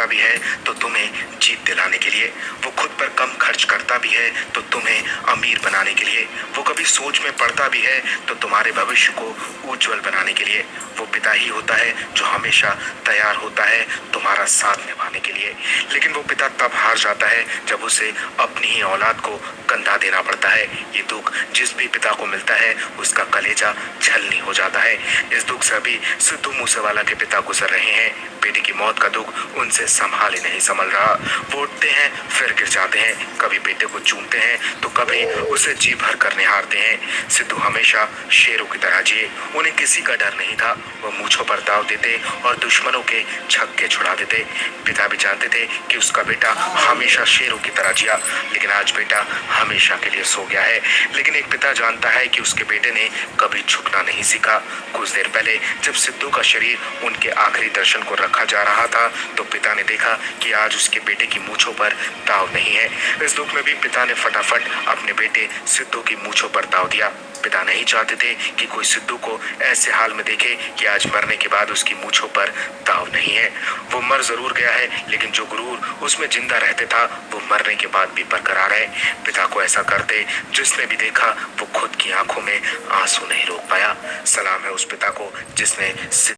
करता भी है तो तुम्हें जीत दिलाने के लिए, वो खुद पर कम खर्च करता भी है तो तुम्हें अमीर बनाने के लिए, वो कभी सोच में पड़ता भी है तो तुम्हारे भविष्य को उज्जवल बनाने के लिए। वो पिता ही होता है जो हमेशा तैयार होता है तुम्हारा साथ निभाने के लिए। लेकिन वो पिता तब हार जाता है जब उसे अपनी ही औलाद को कंधा देना पड़ता है। ये दुख जिस भी पिता को मिलता है उसका कलेजा छलनी हो जाता है। इस दुख से अभी सिद्धू मूसेवाला के पिता गुजर रहे हैं। बेटे की मौत का दुख उनसे संभाल ही नहीं संभल रहा। वो उठते हैं फिर गिर जाते हैं, कभी बेटे को चूमते हैं तो कभी उसे जी भर कर निहारते हैं। सिद्धू हमेशा शेरों की तरह जिए, उन्हें किसी का डर नहीं था। वो मूंछों पर दाव देते और दुश्मनों के छक्के छुड़ा देते। पिता भी जानते थे कि उसका बेटा हमेशा शेरों की तरह जिया, लेकिन आज बेटा हमेशा के लिए सो गया है। लेकिन एक पिता जानता है कि उसके बेटे ने कभी झुकना नहीं सीखा। कुछ देर पहले जब सिद्धू का शरीर उनके आखिरी दर्शन को रखा जा रहा था तो पिता ने देखा कि आज उसके बेटे की मूंछों पर दाव नहीं है। इस दुख में भी पिता ने फटाफट अपने बेटे सिद्धू की मूंछों पर दाव दिया। पिता नहीं चाहते थे कि कोई सिद्धू को ऐसे हाल में देखे कि आज मरने के बाद उसकी मूंछों पर दाव नहीं है। वो मर जरूर गया है लेकिन जो गुरूर उसमें जिंदा रहते था वो मरने के बाद भी बरकरार है। पिता को ऐसा करते जिसने भी देखा वो खुद की आंखों में आंसू नहीं रोक पाया। सलाम है उस पिता को जिसने